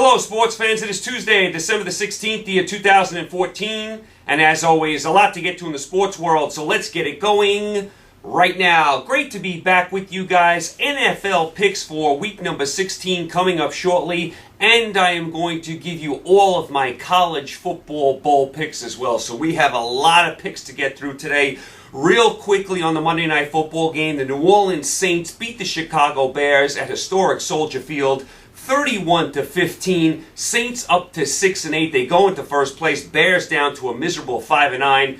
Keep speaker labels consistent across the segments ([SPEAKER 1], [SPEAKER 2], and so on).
[SPEAKER 1] Hello, sports fans. It is Tuesday, December the 16th, year 2014. And as always, a lot to get to in the sports world, so let's get it going right now. Great to be back with you guys. NFL picks for week number 16 coming up shortly. And I am going to give you all of my college football bowl picks as well. So we have a lot of picks to get through today. Real quickly on the Monday Night Football game, the New Orleans Saints beat the Chicago Bears at historic Soldier Field 31-15. Saints up to 6-8. They go into first place. Bears down to a miserable 5-9.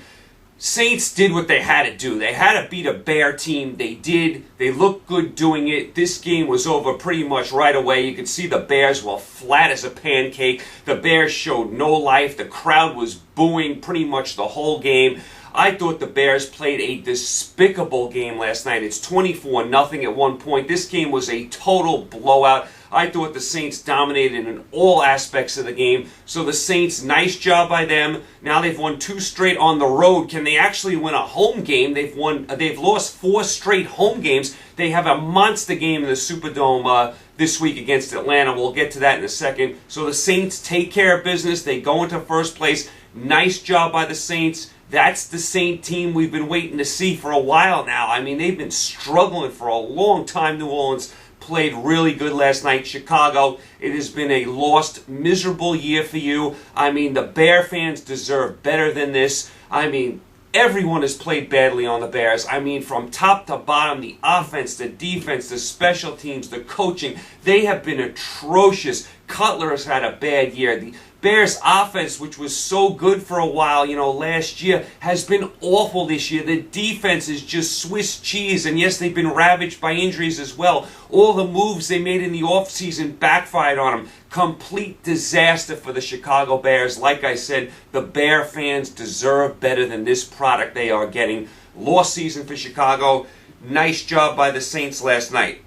[SPEAKER 1] Saints did what they had to do. They had to beat a Bear team. They did. They looked good doing it. This game was over pretty much right away. You could see the Bears were flat as a pancake. The Bears showed no life. The crowd was booing pretty much the whole game. I thought the Bears played a despicable game last night. It's 24-0 at one point. This game was a total blowout. I thought the Saints dominated in all aspects of the game. So the Saints, nice job by them. Now they've won 2 straight on the road. Can they actually win a home game? They've lost 4 straight home games. They have a monster game in the Superdome this week against Atlanta. We'll get to that in a second. So the Saints take care of business. They go into first place. Nice job by the Saints. That's the Saint team we've been waiting to see for a while now. I mean, they've been struggling for a long time. New Orleans played really good last night. Chicago, it has been a lost, miserable year for you. I mean, the Bear fans deserve better than this. I mean, everyone has played badly on the Bears. I mean, from top to bottom, the offense, the defense, the special teams, the coaching, they have been atrocious. Cutler has had a bad year. The Bears offense, which was so good for a while, last year, has been awful this year. The defense is just Swiss cheese, and yes, they've been ravaged by injuries as well. All the moves they made in the offseason backfired on them. Complete disaster for the Chicago Bears. Like I said, the Bear fans deserve better than this product they are getting. Lost season for Chicago. Nice job by the Saints last night.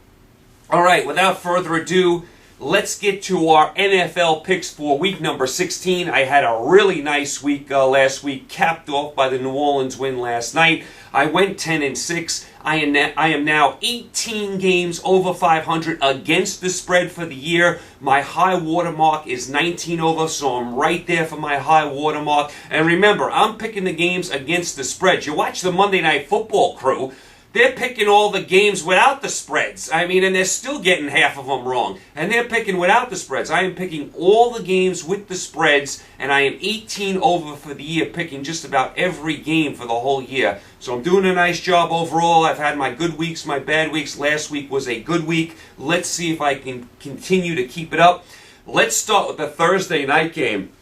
[SPEAKER 1] All right, without further ado, let's get to our NFL picks for week number 16. I had a really nice week last week, capped off by the New Orleans win last night. I went 10-6. I am now 18 games over 500 against the spread for the year. My high water mark is 19 over, so I'm right there for my high water mark. And remember, I'm picking the games against the spread. You watch the Monday Night Football crew. They're picking all the games without the spreads. I mean, and they're still getting half of them wrong. And they're picking without the spreads. I am picking all the games with the spreads, and I am 18 over for the year, picking just about every game for the whole year. So I'm doing a nice job overall. I've had my good weeks, my bad weeks. Last week was a good week. Let's see if I can continue to keep it up. Let's start with the Thursday night game.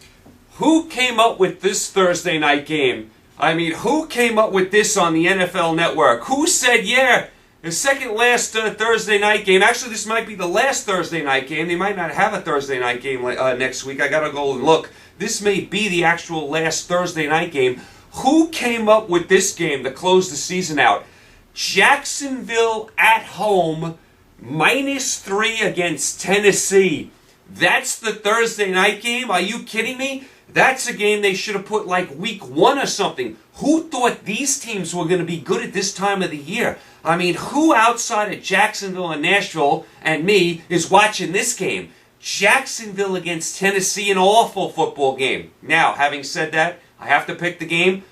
[SPEAKER 1] Who came up with this Thursday night game? I mean, who came up with this on the NFL Network? Who said, yeah, the second last Thursday night game, actually this might be the last Thursday night game. They might not have a Thursday night game next week. I got to go and look. This may be the actual last Thursday night game. Who came up with this game to close the season out? Jacksonville at home, -3 against Tennessee. That's the Thursday night game? Are you kidding me? That's a game they should have put like week 1 or something. Who thought these teams were going to be good at this time of the year? I mean, who outside of Jacksonville and Nashville and me is watching this game? Jacksonville against Tennessee, an awful football game. Now, having said that, I have to pick the game.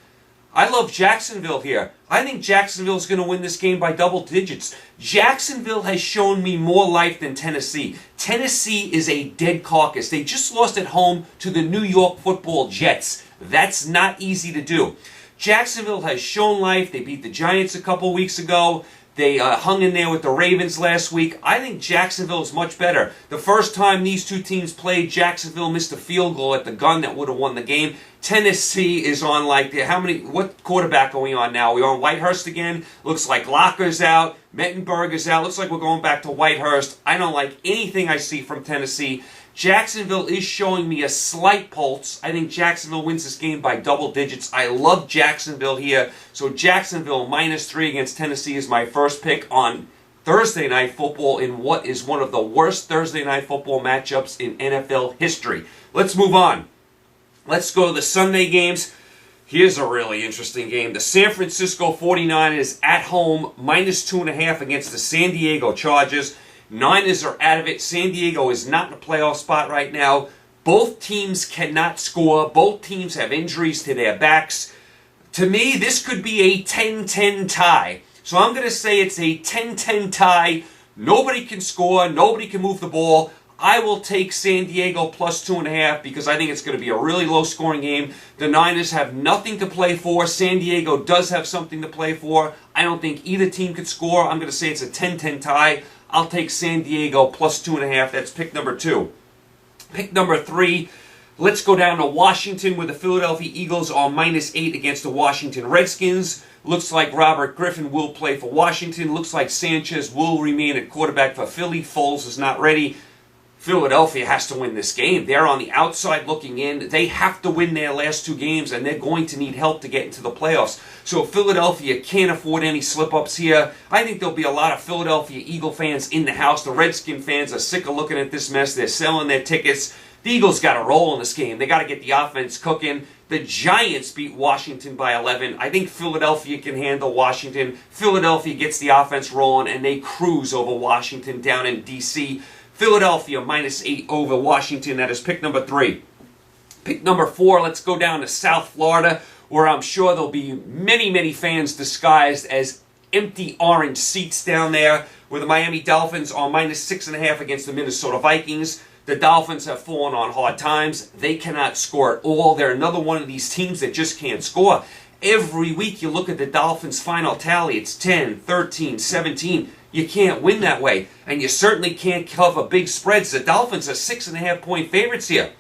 [SPEAKER 1] I love Jacksonville here. I think Jacksonville's going to win this game by double digits. Jacksonville has shown me more life than Tennessee. Tennessee is a dead carcass. They just lost at home to the New York Football Jets. That's not easy to do. Jacksonville has shown life. They beat the Giants a couple weeks ago. They hung in there with the Ravens last week. I think Jacksonville is much better. The first time these two teams played, Jacksonville missed a field goal at the gun that would have won the game. Tennessee is on what quarterback are we on now? Are we on Whitehurst again? Looks like Locker's out. Mettenberg is out. Looks like we're going back to Whitehurst. I don't like anything I see from Tennessee. Jacksonville is showing me a slight pulse. I think Jacksonville wins this game by double digits. I love Jacksonville here. So Jacksonville -3 against Tennessee is my first pick on Thursday Night Football in what is one of the worst Thursday Night Football matchups in NFL history. Let's move on. Let's go to the Sunday games. Here's a really interesting game. The San Francisco 49ers at home, -2.5 against the San Diego Chargers. Niners are out of it. San Diego is not in a playoff spot right now. Both teams cannot score. Both teams have injuries to their backs. To me, this could be a 10-10 tie. So I'm going to say it's a 10-10 tie. Nobody can score. Nobody can move the ball. I will take San Diego plus 2.5 because I think it's going to be a really low-scoring game. The Niners have nothing to play for. San Diego does have something to play for. I don't think either team could score. I'm going to say it's a 10-10 tie. I'll take San Diego plus 2.5. That's pick number 2. Pick number 3. Let's go down to Washington where the Philadelphia Eagles are -8 against the Washington Redskins. Looks like Robert Griffin will play for Washington. Looks like Sanchez will remain at quarterback for Philly. Foles is not ready. Philadelphia has to win this game. They're on the outside looking in. They have to win their last 2 games, and they're going to need help to get into the playoffs. So Philadelphia can't afford any slip-ups here. I think there'll be a lot of Philadelphia Eagle fans in the house. The Redskin fans are sick of looking at this mess. They're selling their tickets. The Eagles got to roll in this game. They got to get the offense cooking. The Giants beat Washington by 11. I think Philadelphia can handle Washington. Philadelphia gets the offense rolling, and they cruise over Washington down in D.C. Philadelphia -8 over Washington. That is pick number 3. Pick number 4, let's go down to South Florida, where I'm sure there'll be many fans disguised as empty orange seats down there, where the Miami Dolphins are -6.5 against the Minnesota Vikings. The Dolphins have fallen on hard times. They cannot score at all. They're another one of these teams that just can't score. Every week you look at the Dolphins' final tally, it's 10, 13, 17. You can't win that way, and you certainly can't cover big spreads. The Dolphins are 6.5-point favorites here.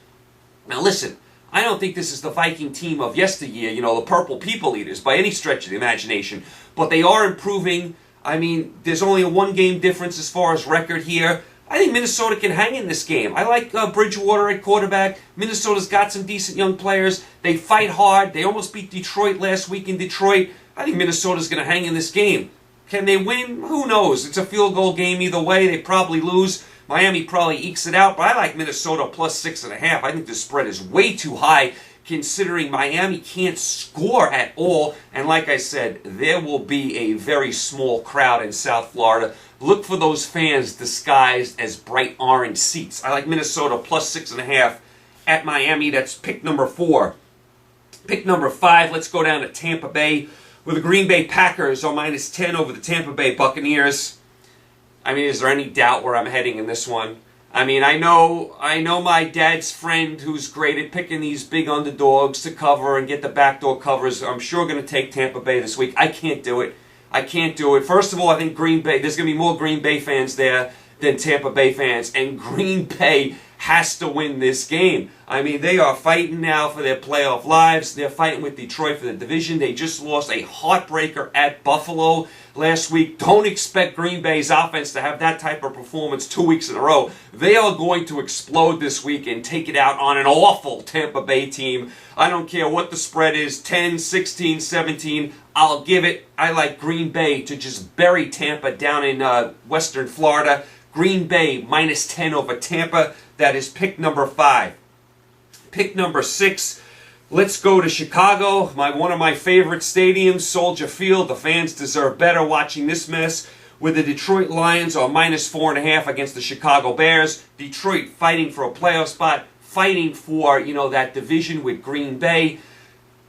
[SPEAKER 1] Now listen, I don't think this is the Viking team of yesteryear, the Purple People Eaters, by any stretch of the imagination. But they are improving. I mean, there's only a 1-game difference as far as record here. I think Minnesota can hang in this game. I like Bridgewater at quarterback. Minnesota's got some decent young players. They fight hard. They almost beat Detroit last week in Detroit. I think Minnesota's going to hang in this game. Can they win? Who knows? It's a field goal game either way. They probably lose. Miami probably ekes it out, but I like Minnesota plus 6.5. I think the spread is way too high considering Miami can't score at all. And like I said, there will be a very small crowd in South Florida. Look for those fans disguised as bright orange seats. I like Minnesota plus 6.5 at Miami. That's pick number 4. Pick number 5, let's go down to Tampa Bay, where the Green Bay Packers are -10 over the Tampa Bay Buccaneers. I mean, is there any doubt where I'm heading in this one? I mean, I know my dad's friend who's great at picking these big underdogs to cover and get the backdoor covers. I'm sure going to take Tampa Bay this week. I can't do it. I can't do it. First of all, I think Green Bay, there's going to be more Green Bay fans there than Tampa Bay fans, and Green Bay has to win this game. I mean, they are fighting now for their playoff lives. They're fighting with Detroit for the division. They just lost a heartbreaker at Buffalo last week. Don't expect Green Bay's offense to have that type of performance 2 weeks in a row. They are going to explode this week and take it out on an awful Tampa Bay team. I don't care what the spread is, 10, 16, 17. I'll give it. I like Green Bay to just bury Tampa down in western Florida. Green Bay -10 over Tampa. That is pick number 5. Pick number 6. Let's go to Chicago. One of my favorite stadiums, Soldier Field. The fans deserve better watching this mess. Where the Detroit Lions are -4.5 against the Chicago Bears. Detroit fighting for a playoff spot, fighting for that division with Green Bay.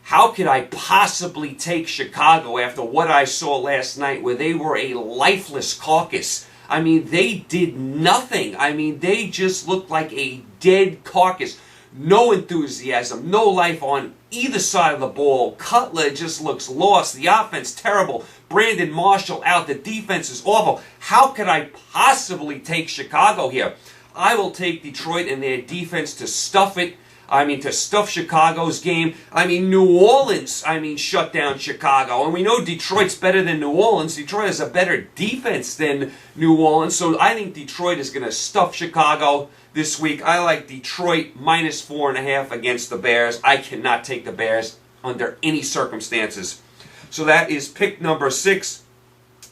[SPEAKER 1] How could I possibly take Chicago after what I saw last night, where they were a lifeless carcass? I mean, they did nothing. I mean, they just looked like a dead carcass. No enthusiasm, no life on either side of the ball. Cutler just looks lost. The offense, terrible. Brandon Marshall out. The defense is awful. How could I possibly take Chicago here? I will take Detroit and their defense to stuff it. I mean, to stuff Chicago's game. I mean, New Orleans, shut down Chicago. And we know Detroit's better than New Orleans. Detroit has a better defense than New Orleans. So I think Detroit is going to stuff Chicago this week. I like Detroit -4.5 against the Bears. I cannot take the Bears under any circumstances. So that is pick number 6.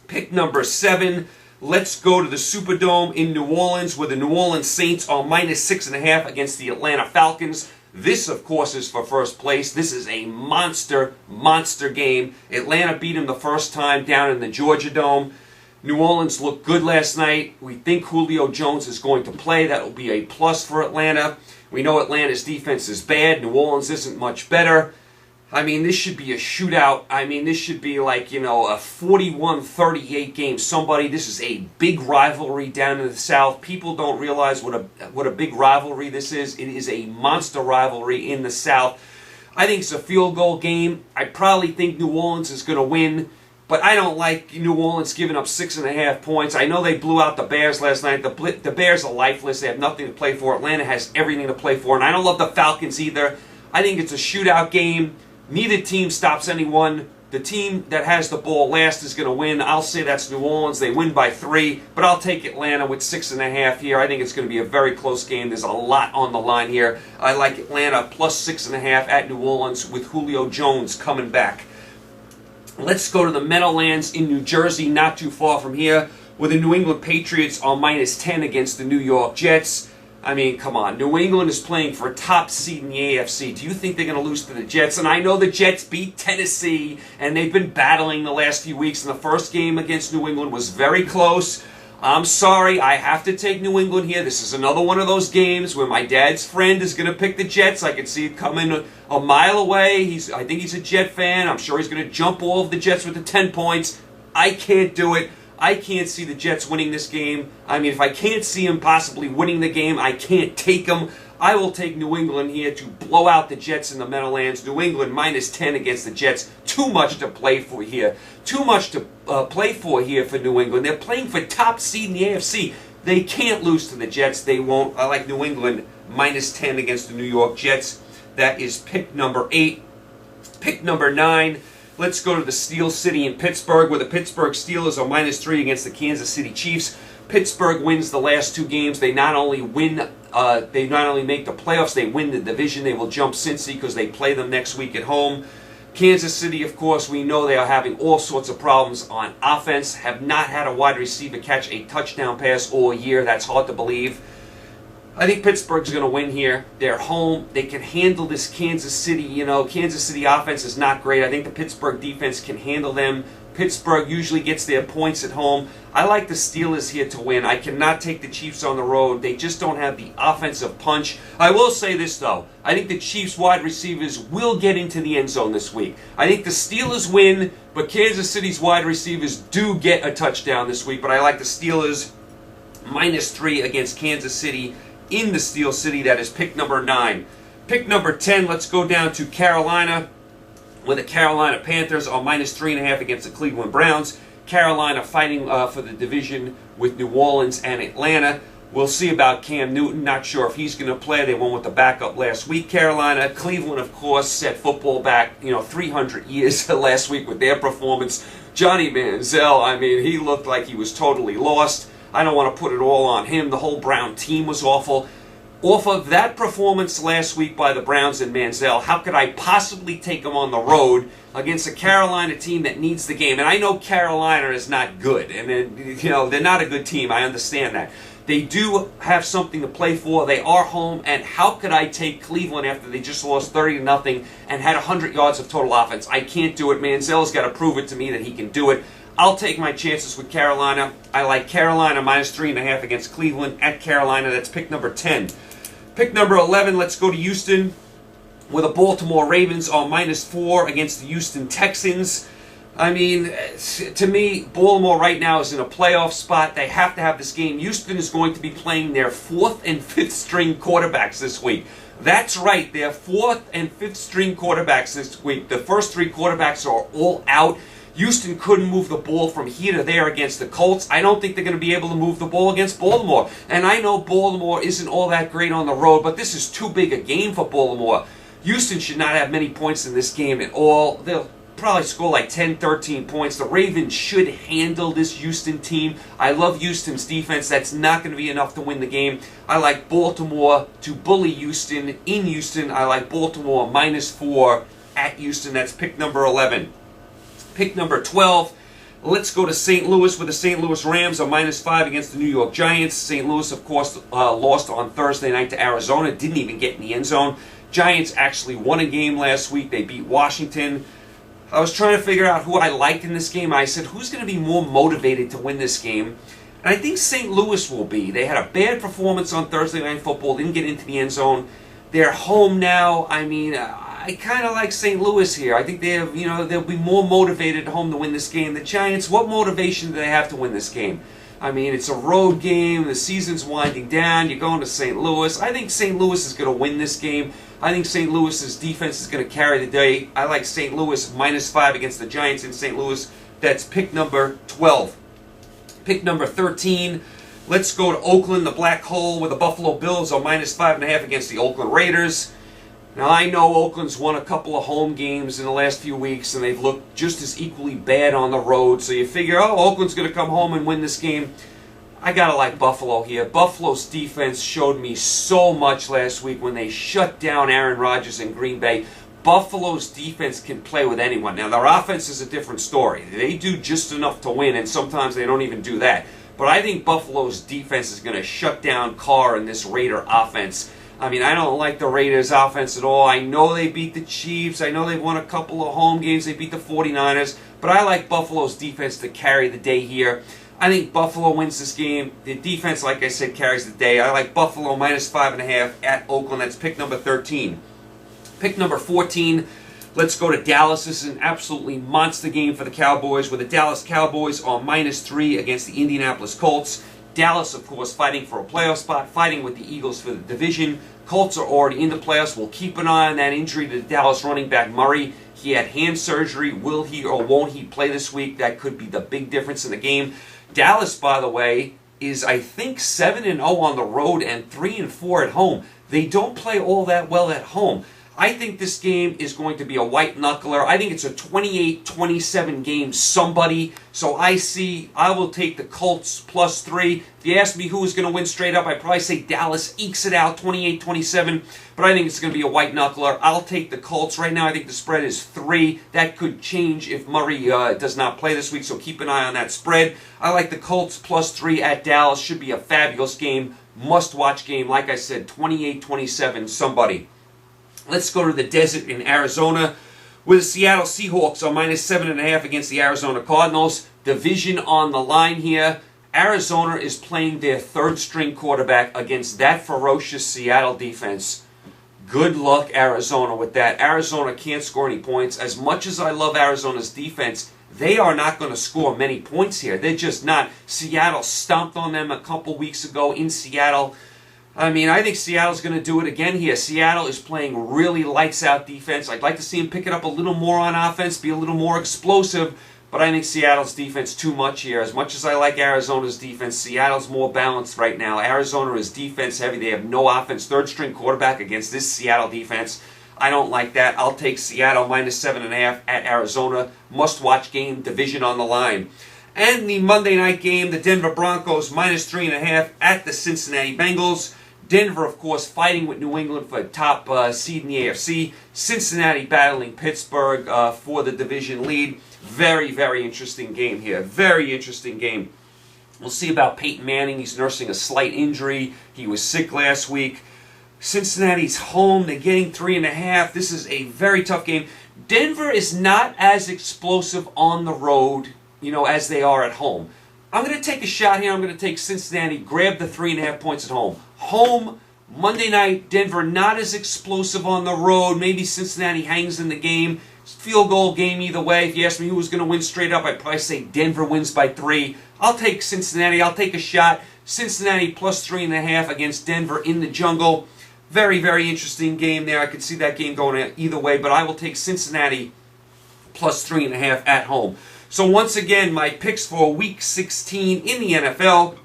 [SPEAKER 1] Pick number 7. Let's go to the Superdome in New Orleans, where the New Orleans Saints are -6.5 against the Atlanta Falcons. This, of course, is for first place. This is a monster game. Atlanta beat them the first time down in the Georgia Dome. New Orleans looked good last night. We think Julio Jones is going to play. That will be a plus for Atlanta. We know Atlanta's defense is bad. New Orleans isn't much better. I mean, this should be a shootout. I mean, this should be like, a 41-38 game. This is a big rivalry down in the South. People don't realize what a big rivalry this is. It is a monster rivalry in the South. I think it's a field goal game. I probably think New Orleans is going to win, but I don't like New Orleans giving up 6.5 points. I know they blew out the Bears last night. The Bears are lifeless. They have nothing to play for. Atlanta has everything to play for, and I don't love the Falcons either. I think it's a shootout game. Neither team stops anyone. The team that has the ball last is going to win. I'll say that's New Orleans. They win by 3, but I'll take Atlanta with 6.5 here. I think it's going to be a very close game. There's a lot on the line here. I like Atlanta plus 6.5 at New Orleans with Julio Jones coming back. Let's go to the Meadowlands in New Jersey, not too far from here, where the New England Patriots are minus 10 against the New York Jets. I mean, come on. New England is playing for a top seed in the AFC. Do you think they're going to lose to the Jets? And I know the Jets beat Tennessee, and they've been battling the last few weeks. And the first game against New England was very close. I'm sorry. I have to take New England here. This is another one of those games where my dad's friend is going to pick the Jets. I can see it coming a mile away. I think he's a Jet fan. I'm sure he's going to jump all of the Jets with the 10 points. I can't do it. I can't see the Jets winning this game. I mean, if I can't see them possibly winning the game, I can't take them. I will take New England here to blow out the Jets in the Meadowlands. New England minus 10 against the Jets. Too much to play for here. Too much to play for here for New England. They're playing for top seed in the AFC. They can't lose to the Jets. They won't. I like New England minus 10 against the New York Jets. That is pick number 8. Pick number 9. Let's go to the Steel City in Pittsburgh, where the Pittsburgh Steelers are minus 3 against the Kansas City Chiefs. Pittsburgh wins the last 2 games. They not only make the playoffs, they win the division. They will jump Cincy because they play them next week at home. Kansas City, of course, we know they are having all sorts of problems on offense. Have not had a wide receiver catch a touchdown pass all year. That's hard to believe. I think Pittsburgh's going to win here. They're home. They can handle this Kansas City. Kansas City offense is not great. I think the Pittsburgh defense can handle them. Pittsburgh usually gets their points at home. I like the Steelers here to win. I cannot take the Chiefs on the road. They just don't have the offensive punch. I will say this, though. I think the Chiefs wide receivers will get into the end zone this week. I think the Steelers win, but Kansas City's wide receivers do get a touchdown this week. But I like the Steelers minus 3 against Kansas City in the Steel City. That is pick number 9. Pick number 10, let's go down to Carolina, where the Carolina Panthers are minus 3.5 against the Cleveland Browns. Carolina fighting for the division with New Orleans and Atlanta. We'll see about Cam Newton. Not sure if he's going to play. They went with the backup last week. Carolina, Cleveland, of course, set football back 300 years last week with their performance. Johnny Manziel, I mean, he looked like he was totally lost. I don't want to put it all on him. The whole Brown team was awful. Off of that performance last week by the Browns and Manziel, how could I possibly take them on the road against a Carolina team that needs the game? And I know Carolina is not good, and they're not a good team. I understand that. They do have something to play for. They are home, and how could I take Cleveland after they just lost 30-0 and had 100 yards of total offense? I can't do it. Manziel's got to prove it to me that he can do it. I'll take my chances with Carolina. I like Carolina minus 3.5 against Cleveland at Carolina. That's pick number 10. Pick number 11, let's go to Houston, where the Baltimore Ravens are minus 4 against the Houston Texans. I mean, to me, Baltimore right now is in a playoff spot. They have to have this game. Houston is going to be playing their 4th and 5th string quarterbacks this week. That's right, their 4th and 5th string quarterbacks this week. The first 3 quarterbacks are all out. Houston couldn't move the ball from here to there against the Colts. I don't think they're going to be able to move the ball against Baltimore. And I know Baltimore isn't all that great on the road, but this is too big a game for Baltimore. Houston should not have many points in this game at all. They'll probably score like 10, 13 points. The Ravens should handle this Houston team. I love Houston's defense. That's not going to be enough to win the game. I like Baltimore to bully Houston in Houston. I like Baltimore minus 4 at Houston. That's pick number 11. Pick number 12, let's go to St. Louis, where the St. Louis Rams are minus 5 against the New York Giants. St. Louis, of course, lost on Thursday night to Arizona, didn't even get in the end zone. Giants actually won a game last week. They beat Washington. I was trying to figure out who I liked in this game. I said, who's going to be more motivated to win this game? And I think St. Louis will be. They had a bad performance on Thursday Night Football, didn't get into the end zone. They're home now. I mean, I kind of like St. Louis here. I think they'll be more motivated at home to win this game. The Giants, what motivation do they have to win this game? I mean, it's a road game. The season's winding down. You're going to St. Louis. I think St. Louis is going to win this game. I think St. Louis's defense is going to carry the day. I like St. Louis -5 against the Giants in St. Louis. That's pick number 12. Pick number 13. Let's go to Oakland, the Black Hole, where the Buffalo Bills are -5.5 against the Oakland Raiders. Now, I know Oakland's won a couple of home games in the last few weeks, and they've looked just as equally bad on the road. So you figure, oh, Oakland's going to come home and win this game. I got to like Buffalo here. Buffalo's defense showed me so much last week when they shut down Aaron Rodgers in Green Bay. Buffalo's defense can play with anyone. Now, their offense is a different story. They do just enough to win, and sometimes they don't even do that. But I think Buffalo's defense is going to shut down Carr and this Raider offense. I mean, I don't like the Raiders' offense at all. I know they beat the Chiefs. I know they've won a couple of home games. They beat the 49ers. But I like Buffalo's defense to carry the day here. I think Buffalo wins this game. The defense, like I said, carries the day. I like Buffalo -5.5 at Oakland. That's pick number 13. Pick number 14. Let's go to Dallas. This is an absolutely monster game for the Cowboys, where the Dallas Cowboys are -3 against the Indianapolis Colts. Dallas, of course, fighting for a playoff spot, fighting with the Eagles for the division. Colts are already in the playoffs. We'll keep an eye on that injury to the Dallas running back Murray. He had hand surgery. Will he or won't he play this week? That could be the big difference in the game. Dallas, by the way, is, I think, 7-0 on the road and 3-4 at home. They don't play all that well at home. I think this game is going to be a white knuckler. I think it's a 28-27 game, somebody. So I will take the Colts +3. If you ask me who is going to win straight up, I'd probably say Dallas ekes it out 28-27. But I think it's going to be a white knuckler. I'll take the Colts. Right now, I think the spread is 3. That could change if Murray does not play this week, so keep an eye on that spread. I like the Colts +3 at Dallas. Should be a fabulous game. Must-watch game. Like I said, 28-27, somebody. Let's go to the desert in Arizona, where the Seattle Seahawks are -7.5 against the Arizona Cardinals. Division on the line here. Arizona is playing their third-string quarterback against that ferocious Seattle defense. Good luck, Arizona, with that. Arizona can't score any points. As much as I love Arizona's defense, they are not going to score many points here. They're just not. Seattle stomped on them a couple weeks ago in Seattle. I mean, I think Seattle's going to do it again here. Seattle is playing really lights-out defense. I'd like to see them pick it up a little more on offense, be a little more explosive, but I think Seattle's defense too much here. As much as I like Arizona's defense, Seattle's more balanced right now. Arizona is defense-heavy. They have no offense. Third-string quarterback against this Seattle defense. I don't like that. I'll take Seattle -7.5 at Arizona. Must-watch game, division on the line. And the Monday night game, the Denver Broncos -3.5 at the Cincinnati Bengals. Denver, of course, fighting with New England for top seed in the AFC. Cincinnati battling Pittsburgh for the division lead. Very, very interesting game here. Very interesting game. We'll see about Peyton Manning. He's nursing a slight injury. He was sick last week. Cincinnati's home. They're getting 3.5. This is a very tough game. Denver is not as explosive on the road, as they are at home. I'm going to take a shot here. I'm going to take Cincinnati, grab the 3.5 points at home. Home, Monday night, Denver not as explosive on the road. Maybe Cincinnati hangs in the game. Field goal game either way. If you ask me who was going to win straight up, I'd probably say Denver wins by 3. I'll take Cincinnati. I'll take a shot. Cincinnati +3.5 against Denver in the jungle. Very, very interesting game there. I could see that game going either way, but I will take Cincinnati +3.5 at home. So once again, my picks for Week 16 in the NFL.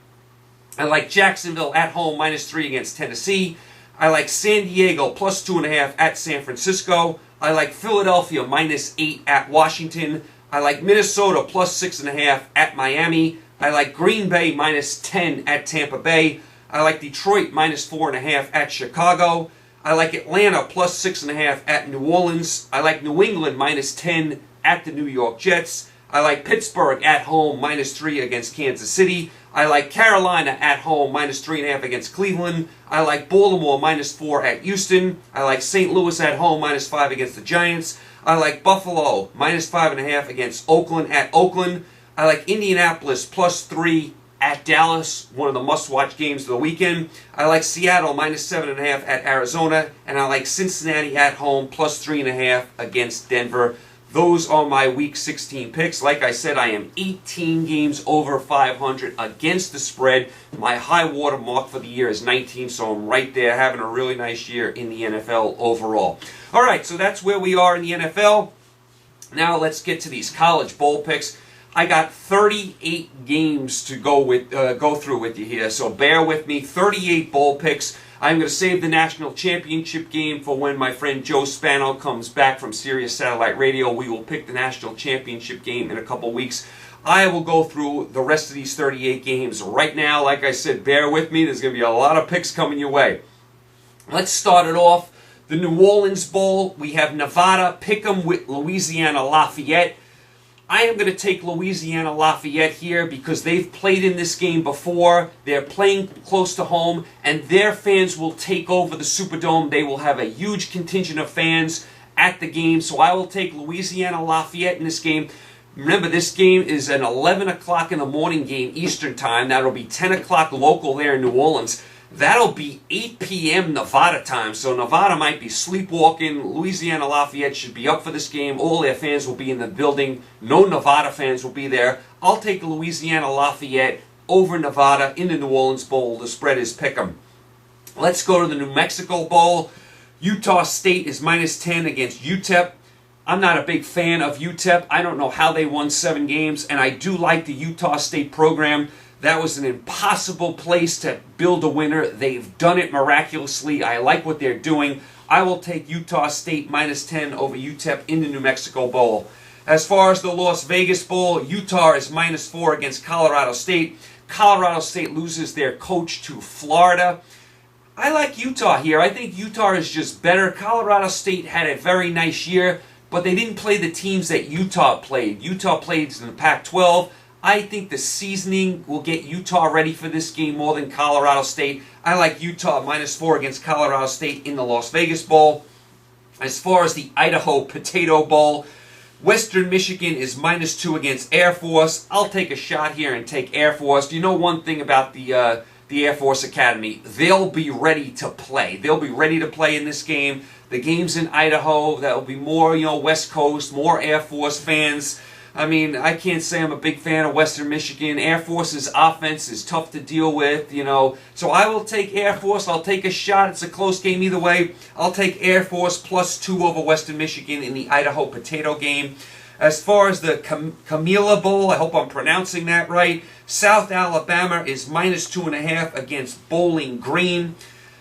[SPEAKER 1] I like Jacksonville at home -3 against Tennessee. I like San Diego +2.5 at San Francisco. I like Philadelphia -8 at Washington. I like Minnesota +6.5 at Miami. I like Green Bay -10 at Tampa Bay. I like Detroit -4.5 at Chicago. I like Atlanta +6.5 at New Orleans. I like New England -10 at the New York Jets. I like Pittsburgh at home -3 against Kansas City. I like Carolina at home -3.5 against Cleveland. I like Baltimore -4 at Houston. I like St. Louis at home -5 against the Giants. I like Buffalo minus 5.5 against Oakland at Oakland. I like Indianapolis +3 at Dallas, one of the must-watch games of the weekend. I like Seattle minus 7.5 at Arizona, and I like Cincinnati at home +3.5 against Denver. Those are my Week 16 picks. Like I said, I am 18 games over 500 against the spread. My high water mark for the year is 19, so I'm right there, having a really nice year in the NFL overall. All right, so that's where we are in the NFL. Now let's get to these college bowl picks. I got 38 games to go through with you here, so bear with me. 38 bowl picks. I'm going to save the national championship game for when my friend Joe Spano comes back from Sirius Satellite Radio. We will pick the national championship game in a couple weeks. I will go through the rest of these 38 games right now. Like I said, bear with me. There's going to be a lot of picks coming your way. Let's start it off. The New Orleans Bowl. We have Nevada Pick'em with Louisiana Lafayette. I am going to take Louisiana Lafayette here because they've played in this game before. They're playing close to home, and their fans will take over the Superdome. They will have a huge contingent of fans at the game, so I will take Louisiana Lafayette in this game. Remember, this game is an 11 o'clock in the morning game Eastern time. That'll be 10 o'clock local there in New Orleans. That'll be 8 p.m. Nevada time, so Nevada might be sleepwalking. Louisiana Lafayette should be up for this game. All their fans will be in the building. No Nevada fans will be there. I'll take Louisiana Lafayette over Nevada in the New Orleans Bowl. The spread is pick'em. Let's go to the New Mexico Bowl. Utah State is minus 10 against UTEP. I'm not a big fan of UTEP. I don't know how they won 7 games, and I do like the Utah State program. That was an impossible place to build a winner. They've done it miraculously. I like what they're doing. I will take Utah State minus 10 over UTEP in the New Mexico Bowl. As far as the Las Vegas Bowl, Utah is minus 4 against Colorado State. Colorado State loses their coach to Florida. I like Utah here. I think Utah is just better. Colorado State had a very nice year, but they didn't play the teams that Utah played. Utah played in the Pac-12. I think the seasoning will get Utah ready for this game more than Colorado State. I like Utah minus 4 against Colorado State in the Las Vegas Bowl. As far as the Idaho Potato Bowl, Western Michigan is minus 2 against Air Force. I'll take a shot here and take Air Force. Do you know one thing about the Air Force Academy? They'll be ready to play. They'll be ready to play in this game. The game's in Idaho. That'll be more, West Coast, more Air Force fans. I mean, I can't say I'm a big fan of Western Michigan. Air Force's offense is tough to deal with, So I will take Air Force. I'll take a shot. It's a close game either way. I'll take Air Force plus 2 over Western Michigan in the Idaho Potato game. As far as the Camilla Bowl, I hope I'm pronouncing that right. South Alabama is minus 2.5 against Bowling Green.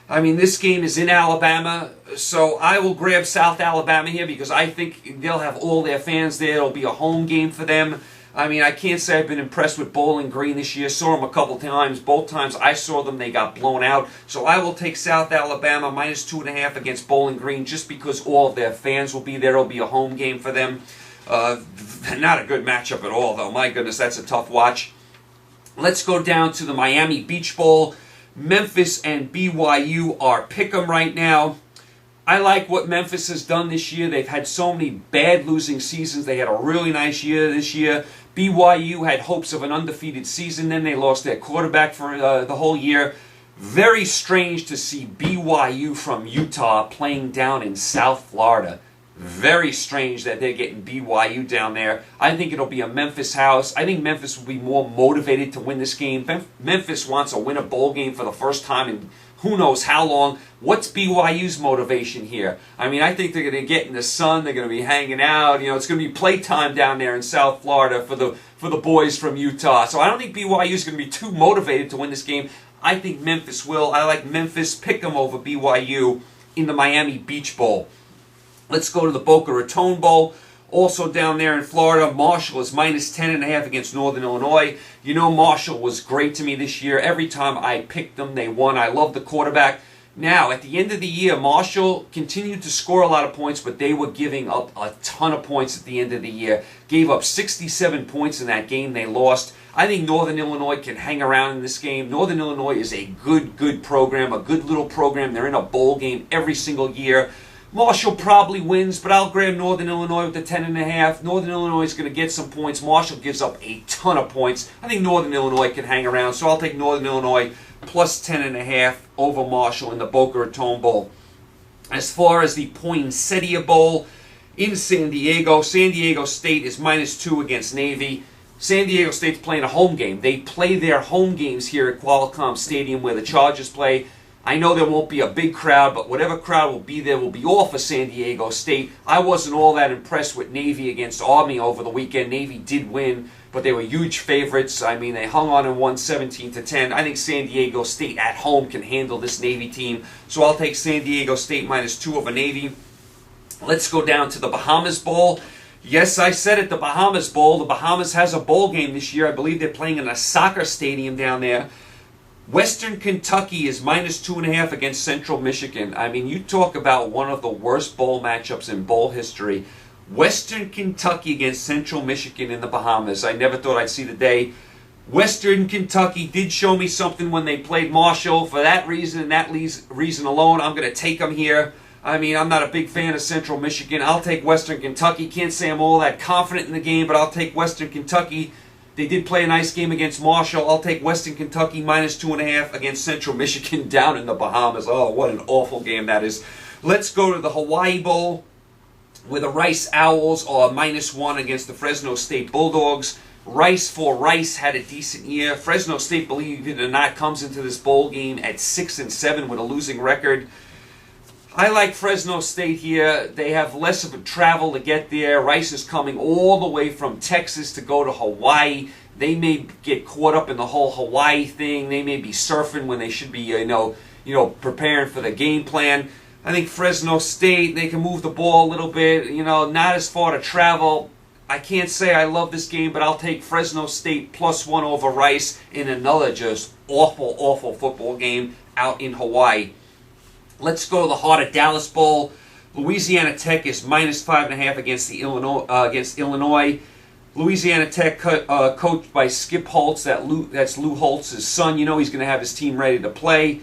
[SPEAKER 1] I mean, this game is in Alabama, so I will grab South Alabama here because I think they'll have all their fans there. It'll be a home game for them. I mean, I can't say I've been impressed with Bowling Green this year. Saw them a couple times. Both times I saw them, they got blown out. So I will take South Alabama minus 2.5 against Bowling Green just because all of their fans will be there. It'll be a home game for them. Not a good matchup at all, though. My goodness, that's a tough watch. Let's go down to the Miami Beach Bowl. Memphis and BYU are pick'em right now. I like what Memphis has done this year. They've had so many bad losing seasons. They had a really nice year this year. BYU had hopes of an undefeated season. Then they lost their quarterback for the whole year. Very strange to see BYU from Utah playing down in South Florida. Very strange that they're getting BYU down there. I think it'll be a Memphis house. I think Memphis will be more motivated to win this game. Memphis wants to win a bowl game for the first time in who knows how long. What's BYU's motivation here? I mean, I think they're going to get in the sun. They're going to be hanging out. It's going to be playtime down there in South Florida for the boys from Utah. So I don't think BYU is going to be too motivated to win this game. I think Memphis will. I like Memphis. Pick them over BYU in the Miami Beach Bowl. Let's go to the Boca Raton Bowl. Also down there in Florida, Marshall is minus 10.5 against Northern Illinois. Marshall was great to me this year. Every time I picked them, they won. I love the quarterback. Now, at the end of the year, Marshall continued to score a lot of points, but they were giving up a ton of points at the end of the year. Gave up 67 points in that game they lost. I think Northern Illinois can hang around in this game. Northern Illinois is a good program, a good little program. They're in a bowl game every single year. Marshall probably wins, but I'll grab Northern Illinois with the 10.5. Northern Illinois is going to get some points. Marshall gives up a ton of points. I think Northern Illinois can hang around, so I'll take Northern Illinois plus 10.5 over Marshall in the Boca Raton Bowl. As far as the Poinsettia Bowl in San Diego State is -2 against Navy. San Diego State's playing a home game. They play their home games here at Qualcomm Stadium where the Chargers play. I know there won't be a big crowd, but whatever crowd will be there will be all for San Diego State. I wasn't all that impressed with Navy against Army over the weekend. Navy did win, but they were huge favorites. I mean, they hung on and won 17-10. I think San Diego State at home can handle this Navy team, so I'll take San Diego State -2 over Navy. Let's go down to the Bahamas Bowl. Yes, I said it, the Bahamas Bowl. The Bahamas has a bowl game this year. I believe they're playing in a soccer stadium down there. Western Kentucky is -2.5 against Central Michigan. I mean, you talk about one of the worst bowl matchups in bowl history. Western Kentucky against Central Michigan in the Bahamas. I never thought I'd see the day. Western Kentucky did show me something when they played Marshall. For that reason and that reason alone, I'm going to take them here. I mean, I'm not a big fan of Central Michigan. I'll take Western Kentucky. Can't say I'm all that confident in the game, but I'll take Western Kentucky. They did play a nice game against Marshall. I'll take Western Kentucky -2.5 against Central Michigan down in the Bahamas. Oh, what an awful game that is. Let's go to the Hawaii Bowl, where the Rice Owls are -1 against the Fresno State Bulldogs. Rice had a decent year. Fresno State, believe it or not, comes into this bowl game at 6-7 with a losing record. I like Fresno State here. They have less of a travel to get there. Rice is coming all the way from Texas to go to Hawaii. They may get caught up in the whole Hawaii thing. They may be surfing when they should be, preparing for the game plan. I think Fresno State, they can move the ball a little bit, not as far to travel. I can't say I love this game, but I'll take Fresno State +1 over Rice in another just awful, awful football game out in Hawaii. Let's go to the Heart of Dallas Bowl. Louisiana Tech is -5.5 against Illinois. Louisiana Tech coached by Skip Holtz. That's Lou Holtz's son. He's going to have his team ready to play.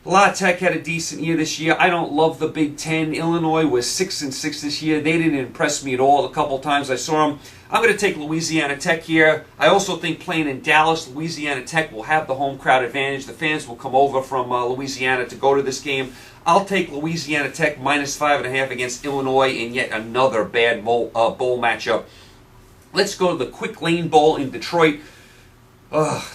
[SPEAKER 1] La Tech had a decent year this year. I don't love the Big Ten. Illinois was 6-6 this year. They didn't impress me at all the couple times I saw them. I'm going to take Louisiana Tech here. I also think playing in Dallas, Louisiana Tech will have the home crowd advantage. The fans will come over from Louisiana to go to this game. I'll take Louisiana Tech -5.5 against Illinois in yet another bad bowl matchup. Let's go to the Quick Lane Bowl in Detroit.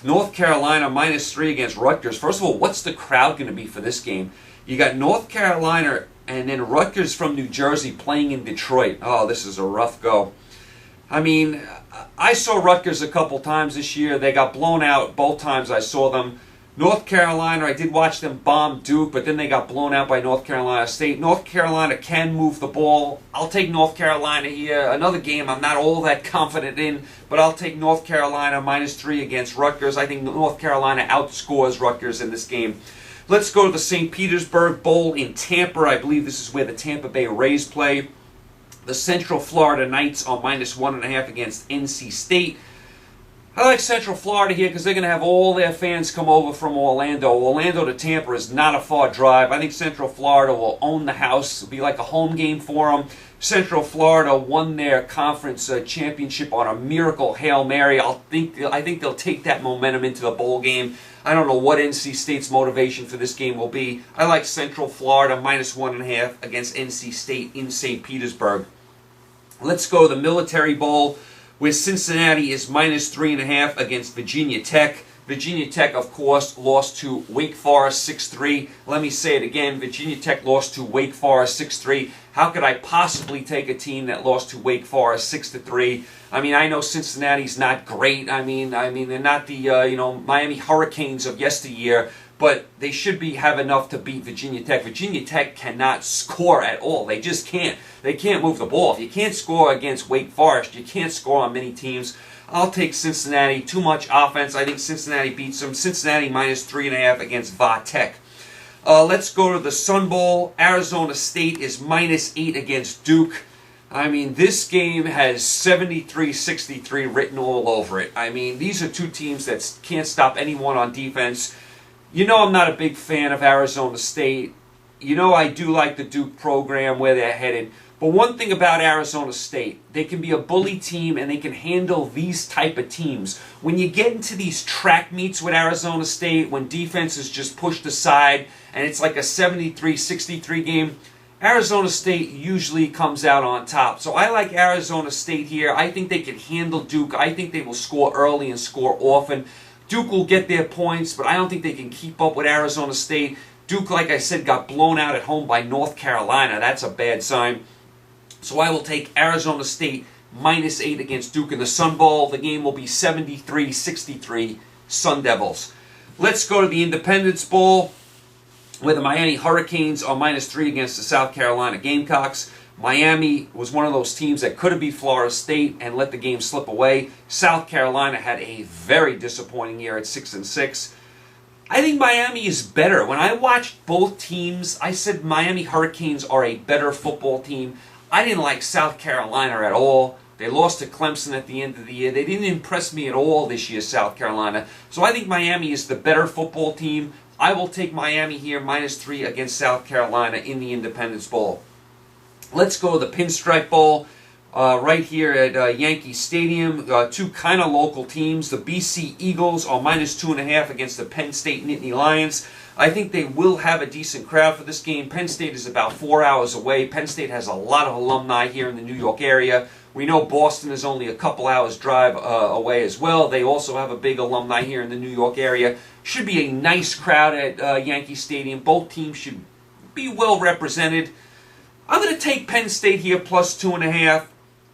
[SPEAKER 1] North Carolina -3 against Rutgers. First of all, what's the crowd going to be for this game? You got North Carolina and then Rutgers from New Jersey playing in Detroit. Oh, this is a rough go. I mean, I saw Rutgers a couple times this year. They got blown out both times I saw them. North Carolina, I did watch them bomb Duke, but then they got blown out by North Carolina State. North Carolina can move the ball. I'll take North Carolina here. Another game I'm not all that confident in, but I'll take North Carolina -3 against Rutgers. I think North Carolina outscores Rutgers in this game. Let's go to the St. Petersburg Bowl in Tampa. I believe this is where the Tampa Bay Rays play. The Central Florida Knights are -1.5 against NC State. I like Central Florida here because they're going to have all their fans come over from Orlando. Orlando to Tampa is not a far drive. I think Central Florida will own the house. It'll be like a home game for them. Central Florida won their conference championship on a miracle Hail Mary. I think they'll take that momentum into the bowl game. I don't know what NC State's motivation for this game will be. I like Central Florida -1.5 against NC State in St. Petersburg. Let's go to the Military Bowl, where Cincinnati is -3.5 against Virginia Tech. Virginia Tech, of course, lost to Wake Forest 6-3. Let me say it again. Virginia Tech lost to Wake Forest 6-3. How could I possibly take a team that lost to Wake Forest 6-3? I mean, I know Cincinnati's not great. I mean, they're not the Miami Hurricanes of yesteryear, but they should have enough to beat Virginia Tech. Virginia Tech cannot score at all. They just can't. They can't move the ball. If you can't score against Wake Forest, you can't score on many teams. I'll take Cincinnati. Too much offense. I think Cincinnati beats them. Cincinnati -3.5 against Va Tech. Let's go to the Sun Bowl. Arizona State is -8 against Duke. I mean, this game has 73-63 written all over it. I mean, these are two teams that can't stop anyone on defense. I'm not a big fan of Arizona State. You know I do like the Duke program, where they're headed. But one thing about Arizona State, they can be a bully team and they can handle these type of teams. When you get into these track meets with Arizona State, when defense is just pushed aside and it's like a 73-63 game, Arizona State usually comes out on top. So I like Arizona State here. I think they can handle Duke. I think they will score early and score often. Duke will get their points, but I don't think they can keep up with Arizona State. Duke, like I said, got blown out at home by North Carolina. That's a bad sign. So I will take Arizona State -8 against Duke in the Sun Bowl. The game will be 73-63 Sun Devils. Let's go to the Independence Bowl, where the Miami Hurricanes are -3 against the South Carolina Gamecocks. Miami was one of those teams that could have beat Florida State and let the game slip away. South Carolina had a very disappointing year at 6-6. I think Miami is better. When I watched both teams, I said Miami Hurricanes are a better football team. I didn't like South Carolina at all. They lost to Clemson at the end of the year. They didn't impress me at all this year, South Carolina. So I think Miami is the better football team. I will take Miami here -3 against South Carolina in the Independence Bowl. Let's go to the Pinstripe Bowl right here at Yankee Stadium. Two kind of local teams. The BC Eagles are -2.5 against the Penn State Nittany Lions. I think they will have a decent crowd for this game. Penn State is about 4 hours away. Penn State has a lot of alumni here in the New York area. We know Boston is only a couple hours drive away as well. They also have a big alumni here in the New York area. Should be a nice crowd at Yankee Stadium. Both teams should be well represented. I'm going to take Penn State here +2.5.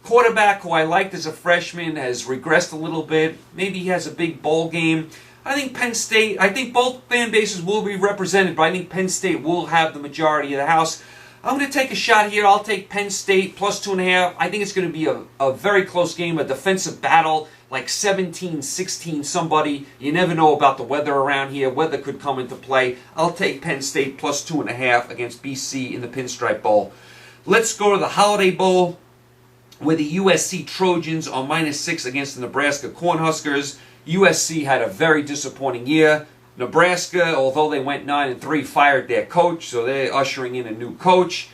[SPEAKER 1] Quarterback, who I liked as a freshman, has regressed a little bit. Maybe he has a big bowl game. I think Penn State, I think both fan bases will be represented, but I think Penn State will have the majority of the house. I'm going to take a shot here. I'll take Penn State +2.5. I think it's going to be a very close game, a defensive battle, like 17-16 somebody. You never know about the weather around here. Weather could come into play. I'll take Penn State +2.5 against BC in the Pinstripe Bowl. Let's go to the Holiday Bowl, where the USC Trojans are -6 against the Nebraska Cornhuskers. USC had a very disappointing year. Nebraska, although they went 9-3, fired their coach, so they're ushering in a new coach.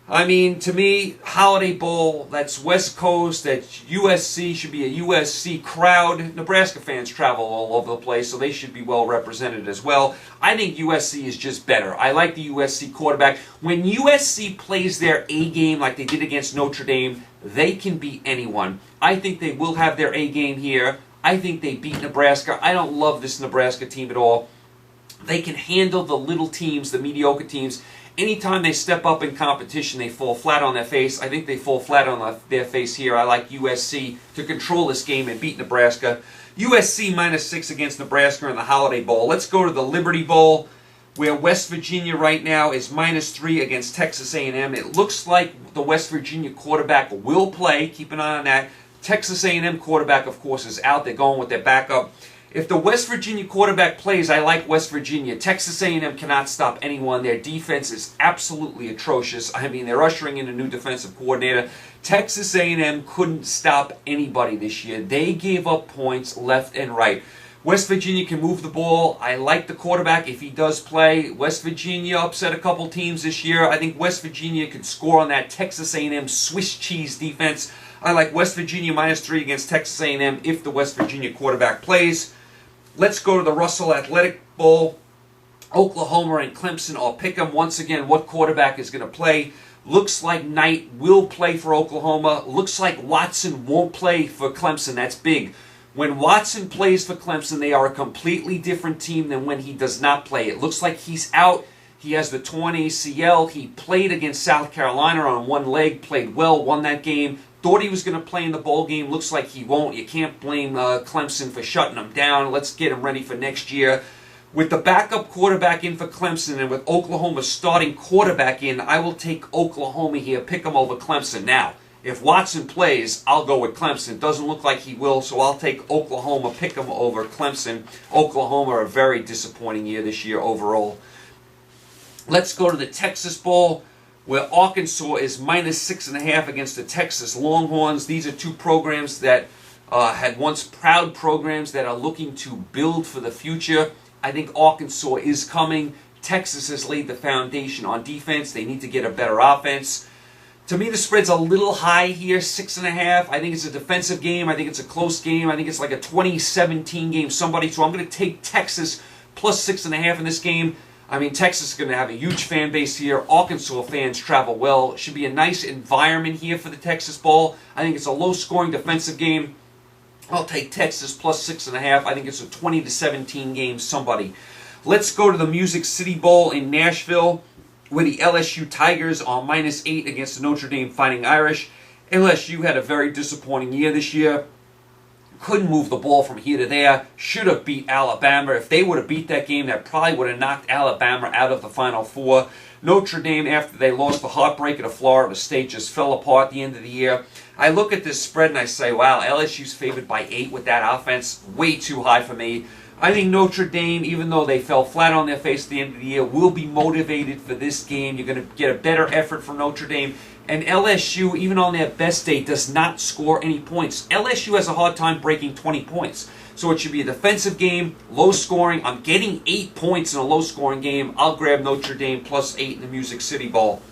[SPEAKER 1] I mean, to me, Holiday Bowl, that's West Coast, that's USC, should be a USC crowd. Nebraska fans travel all over the place, so they should be well represented as well. I think USC is just better. I like the USC quarterback. When USC plays their A game like they did against Notre Dame, they can beat anyone. I think they will have their A game here. I think they beat Nebraska. I don't love this Nebraska team at all. They can handle the little teams, the mediocre teams. Anytime they step up in competition, they fall flat on their face. I think they fall flat on their face here. I like USC to control this game and beat Nebraska. USC -6 against Nebraska in the Holiday Bowl. Let's go to the Liberty Bowl, where West Virginia right now is -3 against Texas A&M. It looks like the West Virginia quarterback will play. Keep an eye on that. Texas A&M quarterback, of course, is out. They're going with their backup. If the West Virginia quarterback plays, I like West Virginia. Texas A&M cannot stop anyone. Their defense is absolutely atrocious. I mean, they're ushering in a new defensive coordinator. Texas A&M couldn't stop anybody this year. They gave up points left and right. West Virginia can move the ball. I like the quarterback if he does play. West Virginia upset a couple teams this year. I think West Virginia could score on that Texas A&M Swiss cheese defense. I like West Virginia -3 against Texas A&M if the West Virginia quarterback plays. Let's go to the Russell Athletic Bowl. Oklahoma and Clemson. I'll pick them once again. What quarterback is going to play? Looks like Knight will play for Oklahoma. Looks like Watson won't play for Clemson. That's big. When Watson plays for Clemson, they are a completely different team than when he does not play. It looks like he's out. He has the torn ACL. He played against South Carolina on one leg, played well, won that game. Thought he was going to play in the bowl game. Looks like he won't. You can't blame Clemson for shutting him down. Let's get him ready for next year. With the backup quarterback in for Clemson and with Oklahoma's starting quarterback in, I will take Oklahoma here, pick him over Clemson. Now, if Watson plays, I'll go with Clemson. Doesn't look like he will, so I'll take Oklahoma, pick him over Clemson. Oklahoma, a very disappointing year this year overall. Let's go to the Texas Bowl, where Arkansas is -6.5 against the Texas Longhorns. These are two programs that had once proud programs that are looking to build for the future. I think Arkansas is coming. Texas has laid the foundation on defense. They need to get a better offense. To me, the spread's a little high here, 6.5. I think it's a defensive game. I think it's a close game. I think it's like a 2017 game, somebody. So I'm going to take Texas plus 6.5 in this game. I mean, Texas is going to have a huge fan base here. Arkansas fans travel well. It should be a nice environment here for the Texas Bowl. I think it's a low-scoring defensive game. I'll take Texas plus 6.5. I think it's a 20-17 game, somebody. Let's go to the Music City Bowl in Nashville, where the LSU Tigers are -8 against the Notre Dame Fighting Irish. LSU had a very disappointing year this year. Couldn't move the ball from here to there. Should have beat Alabama. If they would have beat that game, that probably would have knocked Alabama out of the Final Four. Notre Dame, after they lost the heartbreaker to Florida State, just fell apart at the end of the year. I look at this spread and I say, wow, LSU's favored by 8 with that offense. Way too high for me. I think Notre Dame, even though they fell flat on their face at the end of the year, will be motivated for this game. You're going to get a better effort from Notre Dame. And LSU, even on their best day, does not score any points. LSU has a hard time breaking 20 points. So it should be a defensive game, low scoring. I'm getting 8 points in a low scoring game. I'll grab Notre Dame plus 8 in the Music City Bowl.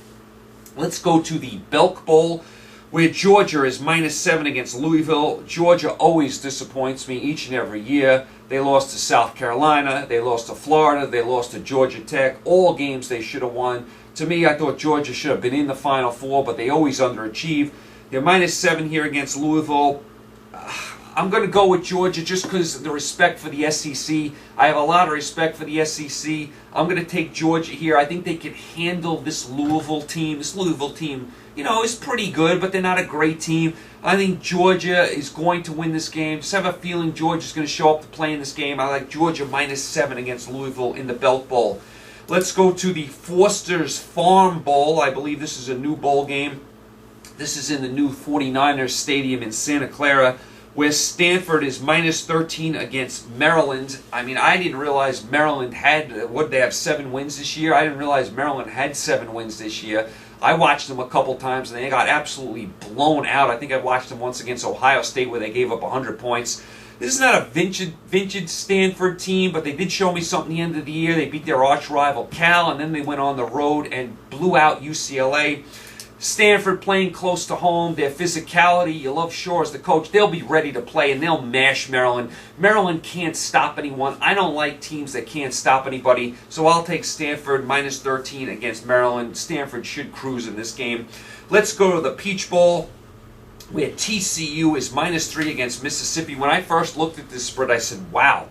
[SPEAKER 1] Let's go to the Belk Bowl, where Georgia is -7 against Louisville. Georgia always disappoints me each and every year. They lost to South Carolina. They lost to Florida. They lost to Georgia Tech. All games they should have won. To me, I thought Georgia should have been in the Final Four, but they always underachieve. They're -7 here against Louisville. I'm going to go with Georgia just because of the respect for the SEC. I have a lot of respect for the SEC. I'm going to take Georgia here. I think they can handle this Louisville team. This Louisville team, you know, is pretty good, but they're not a great team. I think Georgia is going to win this game. Just have a feeling Georgia's going to show up to play in this game. I like Georgia -7 against Louisville in the Belk Bowl. Let's go to the Foster's Farm Bowl. I believe this is a new bowl game. This is in the new 49ers Stadium in Santa Clara, where Stanford is -13 against Maryland. I mean, I didn't realize Maryland had, what, they have 7 wins this year? I didn't realize Maryland had 7 wins this year. I watched them a couple times, and they got absolutely blown out. I think I watched them once against Ohio State, where they gave up 100 points. This is not a vintage Stanford team, but they did show me something at the end of the year. They beat their arch rival Cal, and then they went on the road and blew out UCLA. Stanford playing close to home, their physicality, you love Shore as the coach, they'll be ready to play, and they'll mash Maryland. Maryland can't stop anyone. I don't like teams that can't stop anybody, so I'll take Stanford -13 against Maryland. Stanford should cruise in this game. Let's go to the Peach Bowl, where TCU is -3 against Mississippi. When I first looked at this spread, I said, wow,